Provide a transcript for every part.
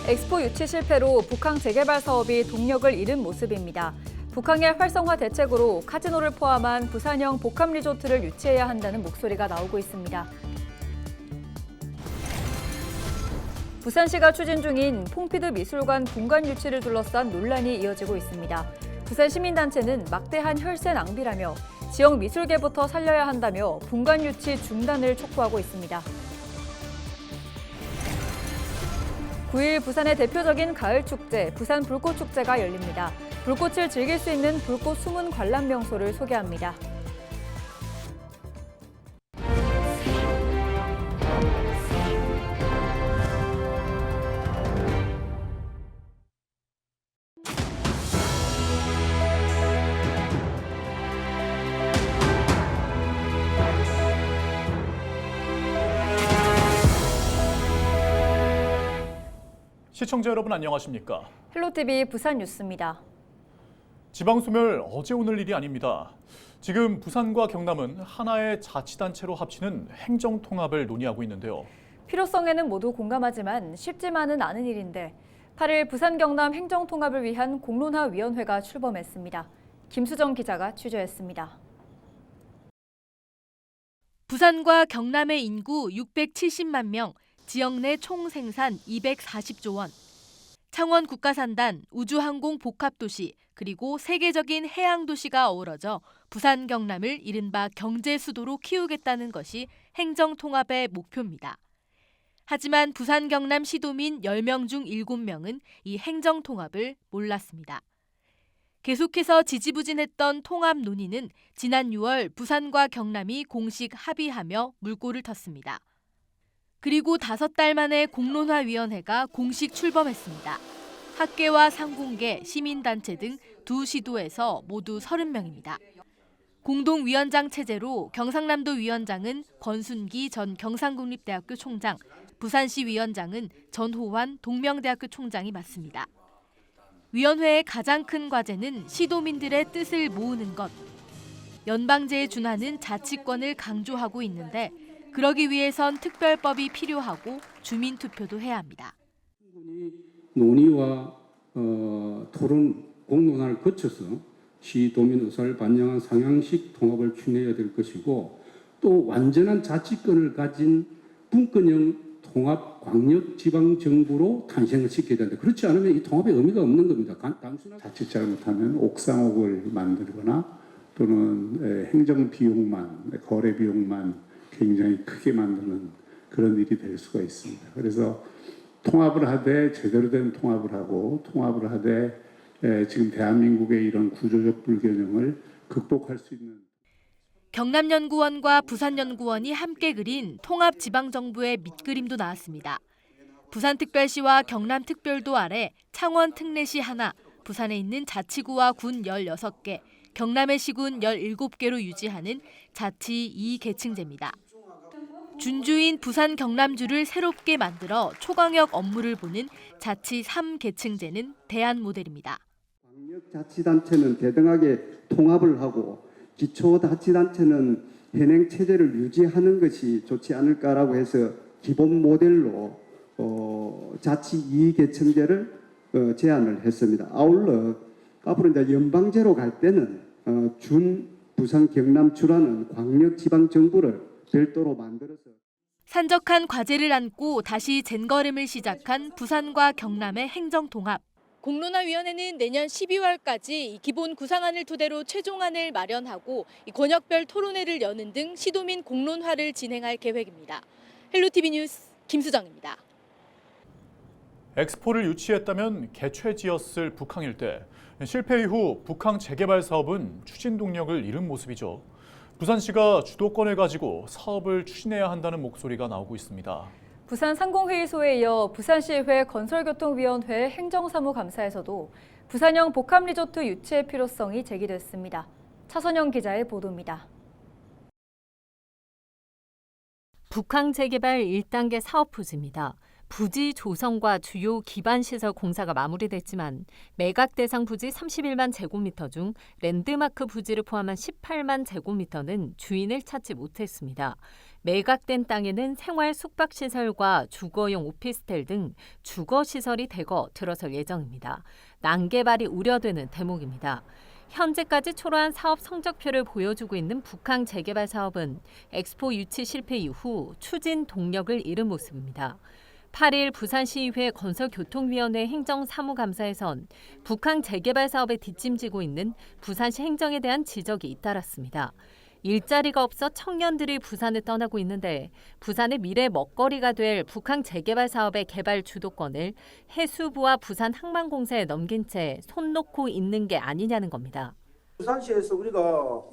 엑스포 유치 실패로 북항 재개발 사업이 동력을 잃은 모습입니다. 북항의 활성화 대책으로 카지노를 포함한 부산형 복합 리조트를 유치해야 한다는 목소리가 나오고 있습니다. 부산시가 추진 중인 퐁피드 미술관 본관 유치를 둘러싼 논란이 이어지고 있습니다. 부산 시민단체는 막대한 혈세 낭비라며 지역 미술계부터 살려야 한다며 본관 유치 중단을 촉구하고 있습니다. 9일 부산의 대표적인 가을 축제, 부산 불꽃축제가 열립니다. 불꽃을 즐길 수 있는 불꽃 숨은 관람 명소를 소개합니다. 시청자 여러분 안녕하십니까? 헬로티비 부산 뉴스입니다. 지방소멸 어제 오늘 일이 아닙니다. 지금 부산과 경남은 하나의 자치단체로 합치는 행정통합을 논의하고 있는데요. 필요성에는 모두 공감하지만 쉽지만은 않은 일인데 8일 부산 경남 행정통합을 위한 공론화위원회가 출범했습니다. 김수정 기자가 취재했습니다. 부산과 경남의 인구 670만 명, 지역 내 총생산 240조 원, 창원 국가산단, 우주항공 복합도시, 그리고 세계적인 해양도시가 어우러져 부산 경남을 이른바 경제수도로 키우겠다는 것이 행정통합의 목표입니다. 하지만 부산 경남 시도민 10명 중 7명은 이 행정통합을 몰랐습니다. 계속해서 지지부진했던 통합 논의는 지난 6월 부산과 경남이 공식 합의하며 물꼬를 텄습니다. 그리고 5달 만에 공론화위원회가 공식 출범했습니다. 학계와 상공계, 시민단체 등 두 시도에서 모두 30명입니다. 공동위원장 체제로 경상남도 위원장은 권순기 전 경상국립대학교 총장, 부산시 위원장은 전호환 동명대학교 총장이 맡습니다. 위원회의 가장 큰 과제는 시도민들의 뜻을 모으는 것. 연방제에 준하는 자치권을 강조하고 있는데 그러기 위해선 특별법이 필요하고 주민투표도 해야 합니다. 논의와 토론 공론화를 거쳐서 시도민 의사를 반영한 상향식 통합을 추진해야 될 것이고 또 완전한 자치권을 가진 분권형 통합 광역 지방 정부로 탄생을 시켜야 된다. 그렇지 않으면 이 통합의 의미가 없는 겁니다. 단순한 자칫 잘못하면 옥상옥을 만들거나 또는 행정 비용만, 거래 비용만 굉장히 크게 만드는 그런 일이 될 수가 있습니다. 그래서 통합을 하되 제대로 된 통합을 하고 통합을 하되 지금 대한민국의 이런 구조적 불균형을 극복할 수 있는 경남연구원과 부산연구원이 함께 그린 통합지방정부의 밑그림도 나왔습니다. 부산특별시와 경남특별도 아래 창원 특례시 하나, 부산에 있는 자치구와 군 16개, 경남의 시군 17개로 유지하는 자치 2계층제입니다. 준주인 부산 경남주를 새롭게 만들어 초광역 업무를 보는 자치 3계층제는 대안 모델입니다. 광역자치단체는 대등하게 통합을 하고 기초자치단체는 현행 체제를 유지하는 것이 좋지 않을까라고 해서 기본 모델로 자치 2계층제를 제안을 했습니다. 아울러 앞으로 이제 연방제로 갈 때는 준 부산 경남주라는 광역지방정부를 별도로 만들어서 산적한 과제를 안고 다시 젠걸음을 시작한 부산과 경남의 행정통합. 공론화위원회는 내년 12월까지 기본 구상안을 토대로 최종안을 마련하고 권역별 토론회를 여는 등 시도민 공론화를 진행할 계획입니다. 헬로티비 뉴스 김수정입니다. 엑스포를 유치했다면 개최지였을 북항 일대. 실패 이후 북항 재개발 사업은 추진 동력을 잃은 모습이죠. 부산시가 주도권을 가지고 사업을 추진해야 한다는 목소리가 나오고 있습니다. 부산 상공회의소에 이어 부산시의회 건설교통위원회 행정사무감사에서도 부산형 복합리조트 유치의 필요성이 제기됐습니다. 차선영 기자의 보도입니다. 북항 재개발 1단계 사업 부지입니다. 부지 조성과 주요 기반 시설 공사가 마무리됐지만 매각 대상 부지 31만 제곱미터 중 랜드마크 부지를 포함한 18만 제곱미터는 주인을 찾지 못했습니다. 매각된 땅에는 생활 숙박시설과 주거용 오피스텔 등 주거시설이 대거 들어설 예정입니다. 난개발이 우려되는 대목입니다. 현재까지 초라한 사업 성적표를 보여주고 있는 북항 재개발 사업은 엑스포 유치 실패 이후 추진 동력을 잃은 모습입니다. 8일 부산시의회 건설교통위원회 행정사무감사에선 북항 재개발 사업에 뒷짐지고 있는 부산시 행정에 대한 지적이 잇따랐습니다. 일자리가 없어 청년들이 부산을 떠나고 있는데 부산의 미래 먹거리가 될 북항 재개발 사업의 개발 주도권을 해수부와 부산항만공사에 넘긴 채 손 놓고 있는 게 아니냐는 겁니다. 부산시에서 우리가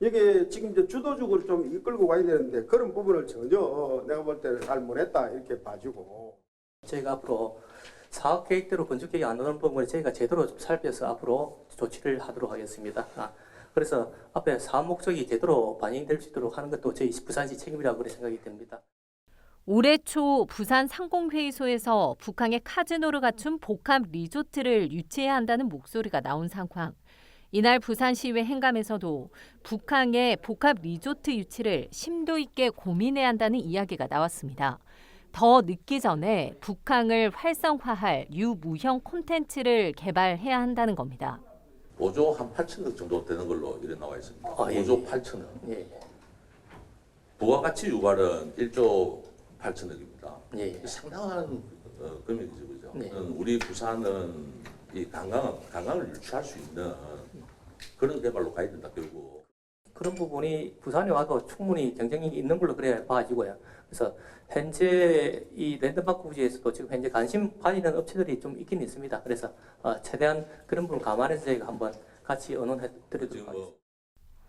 이게 지금 이제 주도적으로 좀 이끌고 가야 되는데 그런 부분을 전혀 내가 볼 때는 잘 못했다 이렇게 봐주고. 저희가 앞으로 사업 계획대로 건축 계획이 안 나오는 부분을 저희가 제대로 좀 살펴서 앞으로 조치를 하도록 하겠습니다. 그래서 앞에 사업 목적이 제대로 반영될 수 있도록 하는 것도 저희 부산시 책임이라고 그렇게 생각이 됩니다. 올해 초 부산 상공회의소에서 북한의 카지노를 갖춘 복합 리조트를 유치해야 한다는 목소리가 나온 상황. 이날 부산시의회 행감에서도 북한의 복합 리조트 유치를 심도 있게 고민해야 한다는 이야기가 나왔습니다. 더 늦기 전에 북한을 활성화할 유무형 콘텐츠를 개발해야 한다는 겁니다. 5조 한 8천억 정도 되는 걸로 이래 나와 있습니다. 예. 5조 8천억. 예. 부가가치 유발은 1조 8천억입니다. 예. 상당한 금액이죠, 그죠? 네. 우리 부산은 이 관광을 유치할 수 있는 그런 개발로 가야 된다, 결국. 그런 부분이 부산에 와도 충분히 경쟁력이 있는 걸로 그래야 봐지고요. 그래서 현재 이 랜드마크 부지에서도 지금 현재 관심 가지는 업체들이 좀 있긴 있습니다. 그래서 최대한 그런 부분 감안해서 저희가 한번 같이 의논해 드리도록 하겠습니다.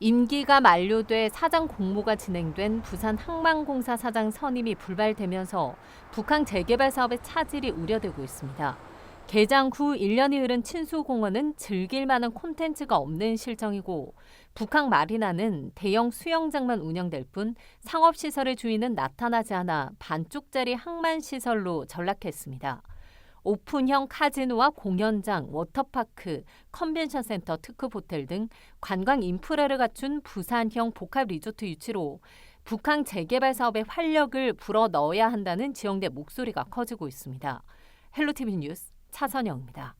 임기가 만료돼 사장 공모가 진행된 부산항만공사 사장 선임이 불발되면서 북항 재개발 사업의 차질이 우려되고 있습니다. 개장 후 1년이 흐른 친수공원은 즐길 만한 콘텐츠가 없는 실정이고 북항 마리나는 대형 수영장만 운영될 뿐 상업시설의 주인은 나타나지 않아 반쪽짜리 항만시설로 전락했습니다. 오픈형 카지노와 공연장, 워터파크, 컨벤션센터, 특급 호텔 등 관광 인프라를 갖춘 부산형 복합 리조트 유치로 북항 재개발 사업에 활력을 불어넣어야 한다는 지역내 목소리가 커지고 있습니다. 헬로티비 뉴스 차선영입니다.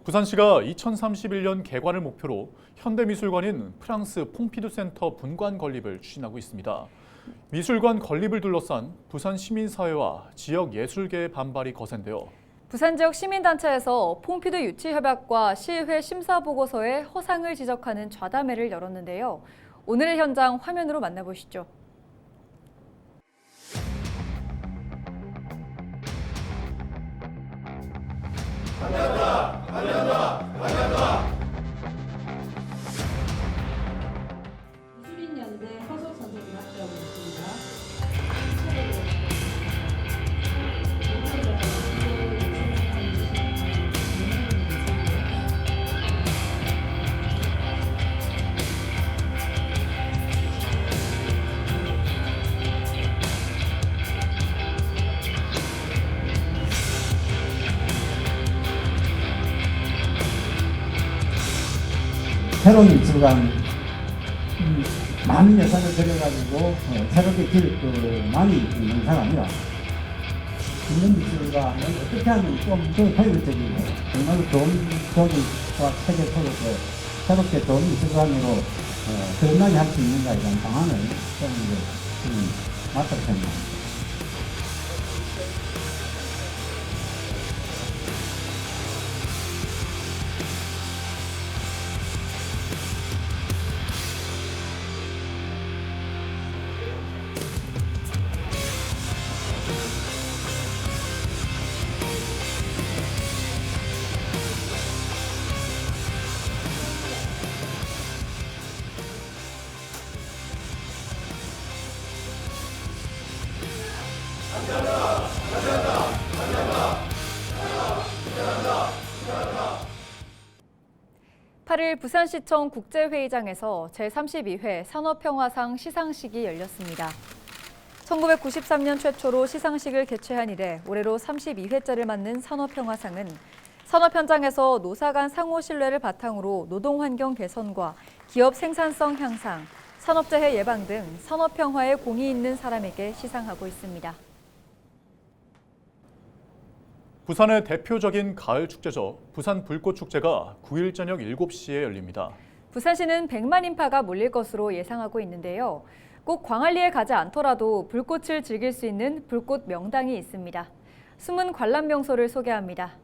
부산시가 2031년 개관을 목표로 현대미술관인 프랑스 퐁피두 센터 분관 건립을 추진하고 있습니다. 미술관 건립을 둘러싼 부산 시민사회와 지역 예술계의 반발이 거센데요. 부산 지역 시민단체에서 퐁피두 유치 협약과 시의회 심사 보고서에 허상을 지적하는 좌담회를 열었는데요. 오늘의 현장 화면으로 만나보시죠. 수린연대 허석 선생님 학교하고 있습니다. 새로운 미술관 많은 예산을 들여가지고 새롭게 지을 것만이 용사가 아니라 있는 미술관을 어떻게 하면 좀 더 효율적이고 정말 좋은 교육과 체계 속에서 새롭게 좋은 미술관으로 건강히 할 수 있는가에 대한 방안을 좀 맡았을 생각합니다. 부산시청 국제회의장에서 제32회 산업평화상 시상식이 열렸습니다. 1993년 최초로 시상식을 개최한 이래 올해로 32회째를 맞는 산업평화상은 산업 현장에서 노사 간 상호 신뢰를 바탕으로 노동 환경 개선과 기업 생산성 향상, 산업재해 예방 등 산업 평화에 공이 있는 사람에게 시상하고 있습니다. 부산의 대표적인 가을 축제죠. 부산 불꽃축제가 9일 저녁 7시에 열립니다. 부산시는 100만 인파가 몰릴 것으로 예상하고 있는데요. 꼭 광안리에 가지 않더라도 불꽃을 즐길 수 있는 불꽃 명당이 있습니다. 숨은 관람 명소를 소개합니다.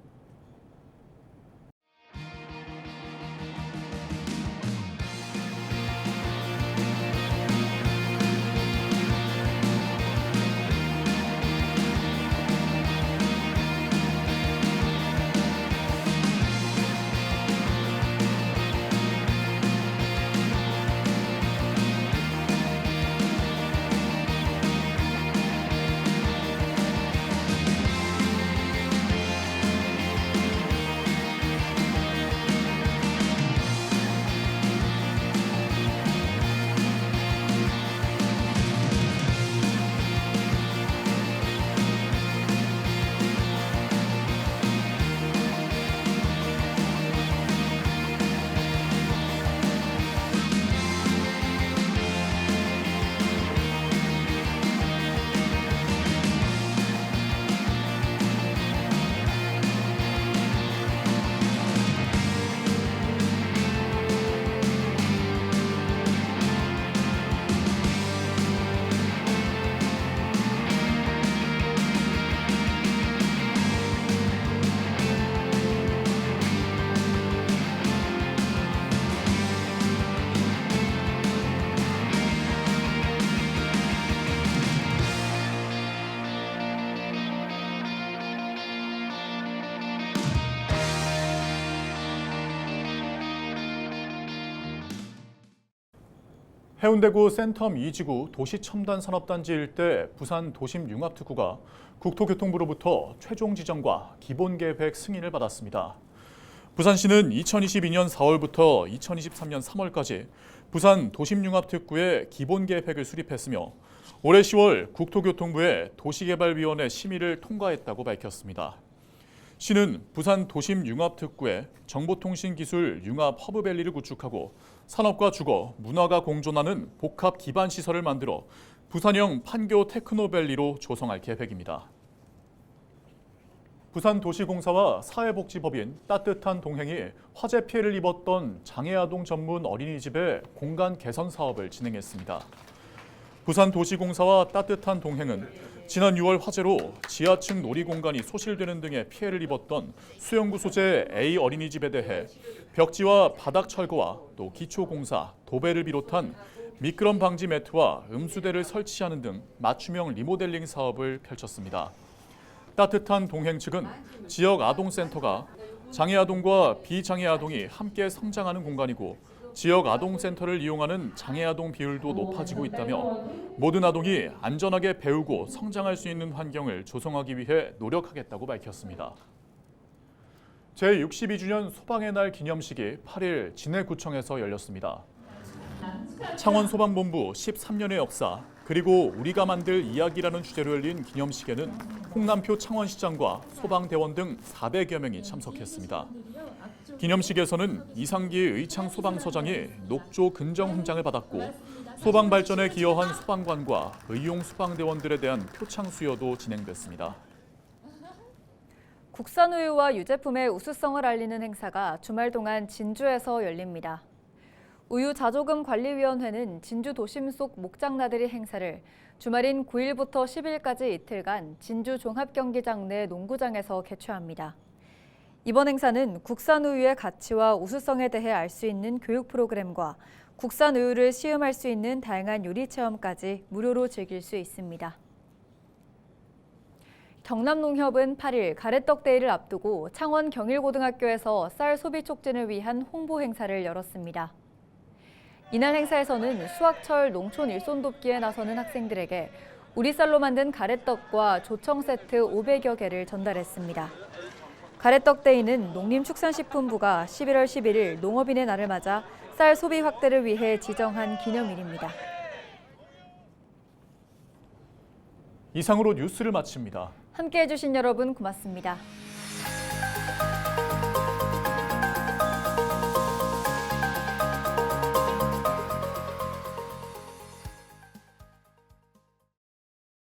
해운대구 센텀 2지구 도시첨단산업단지 일대 부산 도심융합특구가 국토교통부로부터 최종 지정과 기본계획 승인을 받았습니다. 부산시는 2022년 4월부터 2023년 3월까지 부산 도심융합특구의 기본계획을 수립했으며 올해 10월 국토교통부의 도시개발위원회 심의를 통과했다고 밝혔습니다. 시는 부산 도심융합특구에 정보통신기술 융합 허브밸리를 구축하고 산업과 주거, 문화가 공존하는 복합 기반시설을 만들어 부산형 판교 테크노밸리로 조성할 계획입니다. 부산도시공사와 사회복지법인 따뜻한 동행이 화재 피해를 입었던 장애아동 전문 어린이집의 공간 개선 사업을 진행했습니다. 부산도시공사와 따뜻한 동행은 지난 6월 화재로 지하층 놀이공간이 소실되는 등의 피해를 입었던 수영구 소재 A 어린이집에 대해 벽지와 바닥 철거와 또 기초공사, 도배를 비롯한 미끄럼 방지 매트와 음수대를 설치하는 등 맞춤형 리모델링 사업을 펼쳤습니다. 따뜻한 동행 측은 지역 아동센터가 장애아동과 비장애아동이 함께 성장하는 공간이고 지역 아동센터를 이용하는 장애아동 비율도 높아지고 있다며 모든 아동이 안전하게 배우고 성장할 수 있는 환경을 조성하기 위해 노력하겠다고 밝혔습니다. 제62주년 소방의 날 기념식이 8일 진해구청에서 열렸습니다. 창원소방본부 13년의 역사 그리고 우리가 만들 이야기라는 주제로 열린 기념식에는 홍남표 창원시장과 소방대원 등 400여 명이 참석했습니다. 기념식에서는 이상기 의창소방서장이 녹조 근정훈장을 받았고 소방 발전에 기여한 소방관과 의용 소방대원들에 대한 표창 수여도 진행됐습니다. 국산 우유와 유제품의 우수성을 알리는 행사가 주말 동안 진주에서 열립니다. 우유자조금관리위원회는 진주 도심 속 목장나들이 행사를 주말인 9일부터 10일까지 이틀간 진주 종합경기장 내 농구장에서 개최합니다. 이번 행사는 국산 우유의 가치와 우수성에 대해 알 수 있는 교육 프로그램과 국산 우유를 시음할 수 있는 다양한 요리 체험까지 무료로 즐길 수 있습니다. 경남농협은 8일 가래떡데이를 앞두고 창원 경일고등학교에서 쌀 소비 촉진을 위한 홍보 행사를 열었습니다. 이날 행사에서는 수학철 농촌 일손 돕기에 나서는 학생들에게 우리 쌀로 만든 가래떡과 조청 세트 500여 개를 전달했습니다. 가래떡데이는 농림축산식품부가 11월 11일 농업인의 날을 맞아 쌀 소비 확대를 위해 지정한 기념일입니다. 이상으로 뉴스를 마칩니다. 함께해 주신 여러분 고맙습니다.